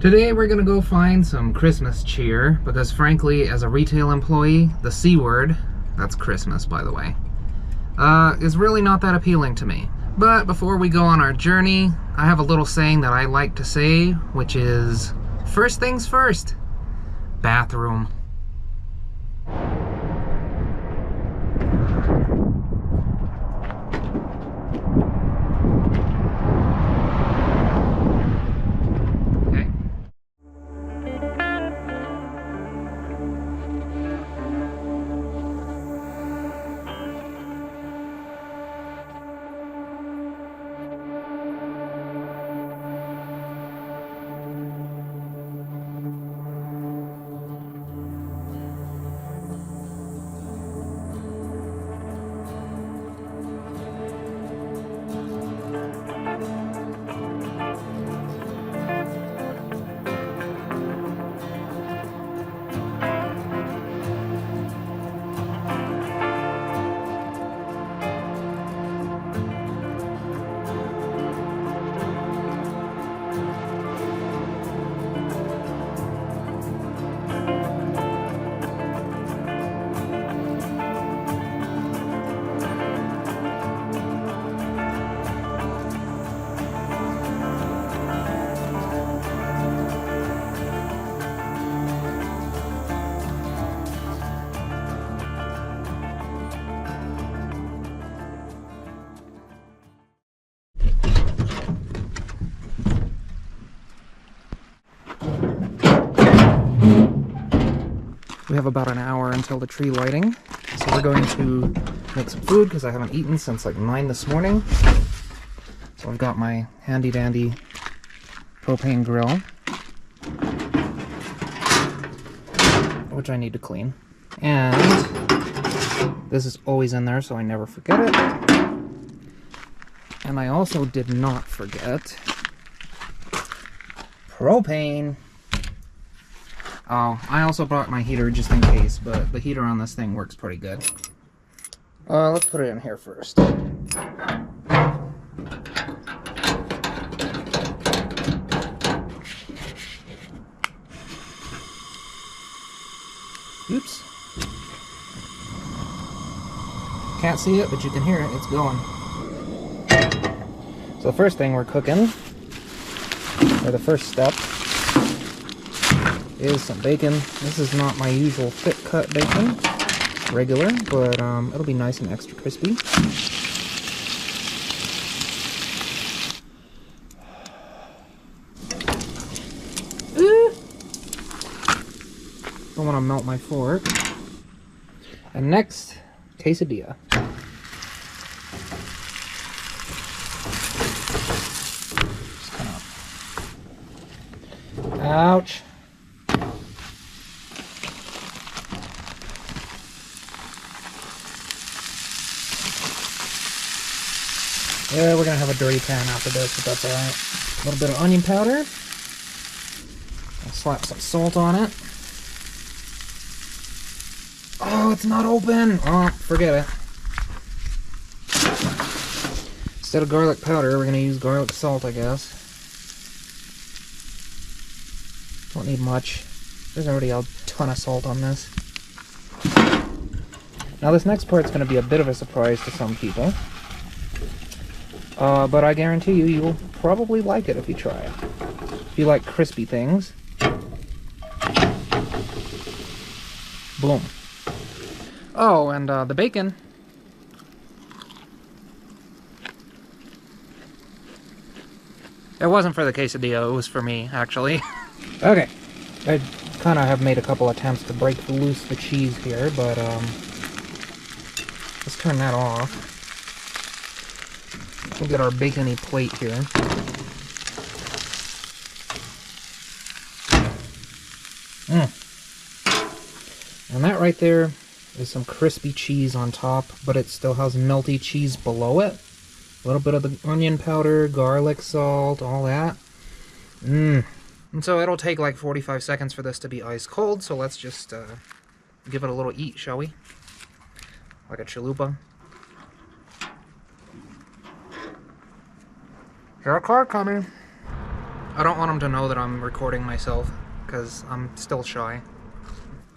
Today we're gonna go find some Christmas cheer because frankly, as a retail employee, the C word, that's Christmas by the way, is really not that appealing to me. But before we go on our journey, I have a little saying that I like to say, which is, first things first, bathroom. We have about an hour until the tree lighting, so we're going to make some food because I haven't eaten since like 9 this morning. So I've got my handy dandy propane grill, which I need to clean, and this is always in there so I never forget it. And I also did not forget propane. Oh, I also brought my heater just in case, but the heater on this thing works pretty good. Let's put it in here first. Oops. Can't see it, but you can hear it. It's going. So the first thing we're cooking, or the first step, is some bacon. This is not my usual thick cut bacon, regular, but it'll be nice and extra crispy. Don't want to melt my fork. And next, quesadilla. Just kind of... Ouch. Yeah, we're gonna have a dirty pan after this, but that's alright. A little bit of onion powder. I'll slap some salt on it. Oh, it's not open! Oh, forget it. Instead of garlic powder, we're gonna use garlic salt, I guess. Don't need much. There's already a ton of salt on this. Now this next part's gonna be a bit of a surprise to some people. But I guarantee you, you'll probably like it if you try it. If you like crispy things. Boom. Oh, and the bacon. It wasn't for the quesadilla, it was for me, actually. Okay. I kind of have made a couple attempts to break loose the cheese here, but let's turn that off. We'll get our bacony plate here. And that right there is some crispy cheese on top, but it still has melty cheese below it. A little bit of the onion powder, garlic salt, all that. And so it'll take like 45 seconds for this to be ice cold, so let's just give it a little eat, shall we? Like a chalupa. Got a car coming. I don't want them to know that I'm recording myself, because I'm still shy.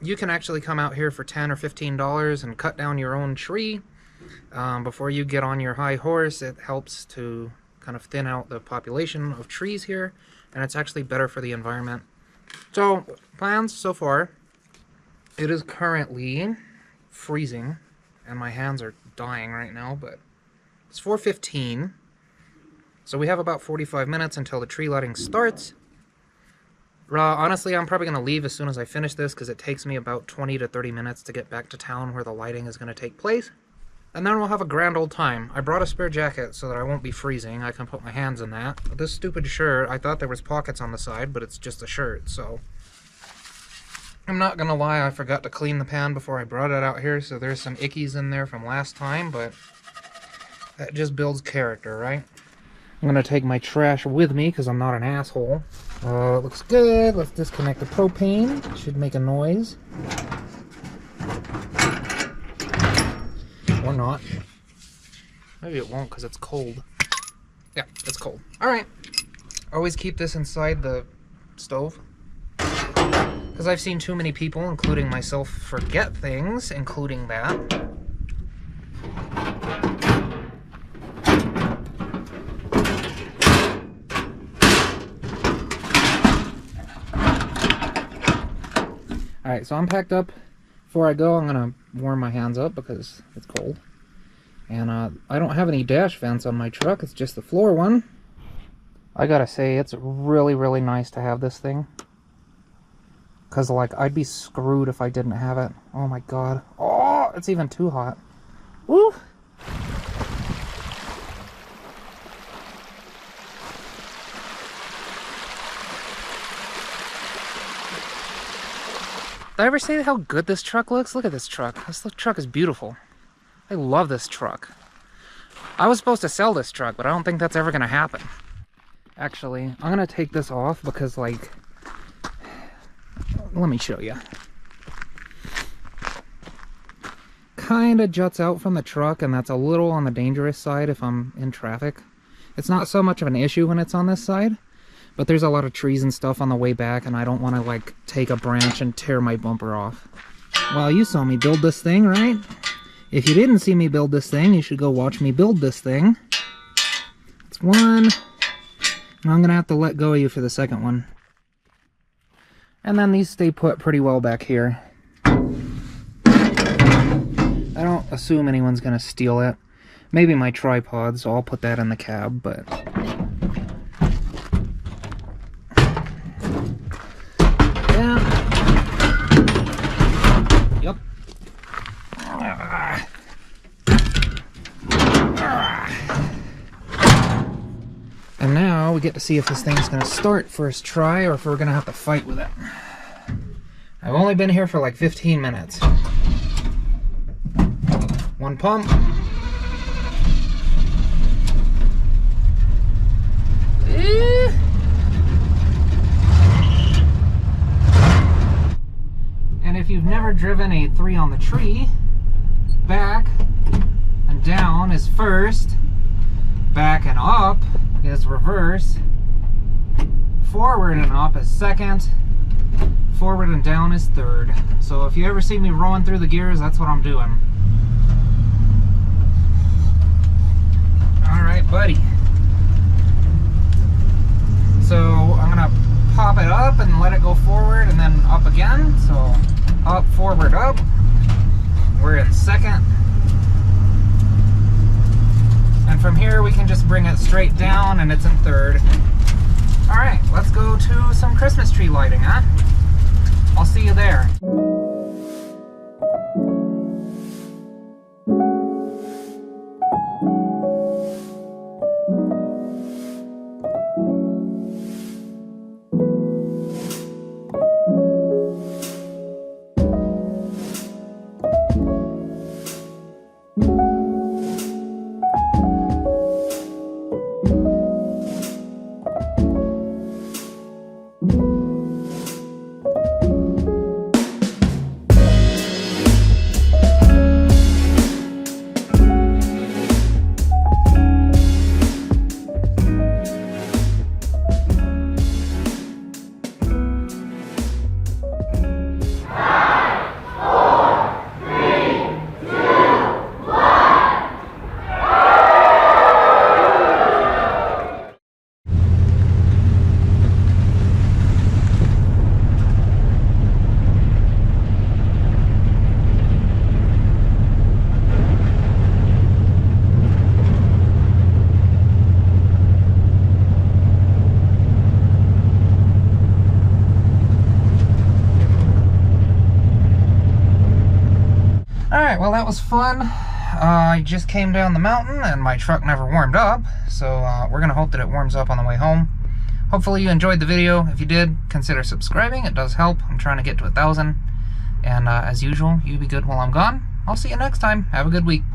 You can actually come out here for $10 or $15 and cut down your own tree. Before you get on your high horse, it helps to kind of thin out the population of trees here, and it's actually better for the environment. So, plans so far. It is currently freezing, and my hands are dying right now, but it's 4:15. So we have about 45 minutes until the tree lighting starts. Honestly, I'm probably going to leave as soon as I finish this because it takes me about 20 to 30 minutes to get back to town where the lighting is going to take place. And then we'll have a grand old time. I brought a spare jacket so that I won't be freezing. I can put my hands in that. But this stupid shirt, I thought there was pockets on the side, but it's just a shirt, so... I'm not gonna lie, I forgot to clean the pan before I brought it out here, so there's some ickies in there from last time, but that just builds character, right? I'm gonna take my trash with me because I'm not an asshole. It looks good. Let's disconnect the propane. It should make a noise. Or not. Maybe it won't because it's cold. Yeah, it's cold. Alright. Always keep this inside the stove. Because I've seen too many people, including myself, forget things, including that. Alright, so I'm packed up. Before I go, I'm going to warm my hands up because it's cold. And I don't have any dash vents on my truck, it's just the floor one. I gotta say, it's really, really nice to have this thing. Because, like, I'd be screwed if I didn't have it. Oh my god. Oh, it's even too hot. Woo! Did I ever say how good this truck looks? Look at this truck. This truck is beautiful. I love this truck. I was supposed to sell this truck, but I don't think that's ever going to happen. Actually, I'm going to take this off because, like... Let me show you. Kind of juts out from the truck, and that's a little on the dangerous side if I'm in traffic. It's not so much of an issue when it's on this side, but there's a lot of trees and stuff on the way back, and I don't want to, like, take a branch and tear my bumper off. Well, you saw me build this thing, right? If you didn't see me build this thing, you should go watch me build this thing. It's one, and I'm going to have to let go of you for the second one. And then these stay put pretty well back here. I don't assume anyone's gonna steal it. Maybe my tripod, so I'll put that in the cab, but... Yeah. Yep. And now we get to see if this thing's gonna start first try or if we're gonna have to fight with it. I've only been here for like 15 minutes. One pump. And if you've never driven a 3 on the tree, back and down is first, back and up is reverse, forward and up is second, forward and down is third. So if you ever see me rolling through the gears, that's what I'm doing. Alright, buddy. So I'm gonna pop it up and let it go forward and then up again. So up, forward, up. We're in second. And from here we can just bring it straight down and it's in third. Alright, let's go to some Christmas tree lighting, huh? I'll see you there. Well, that was fun. I just came down the mountain and my truck never warmed up, so we're gonna hope that it warms up on the way home. Hopefully you enjoyed the video. If you did, consider subscribing. It does help. I'm trying to get to 1,000. And as usual, you be good while I'm gone. I'll see you next time. Have a good week.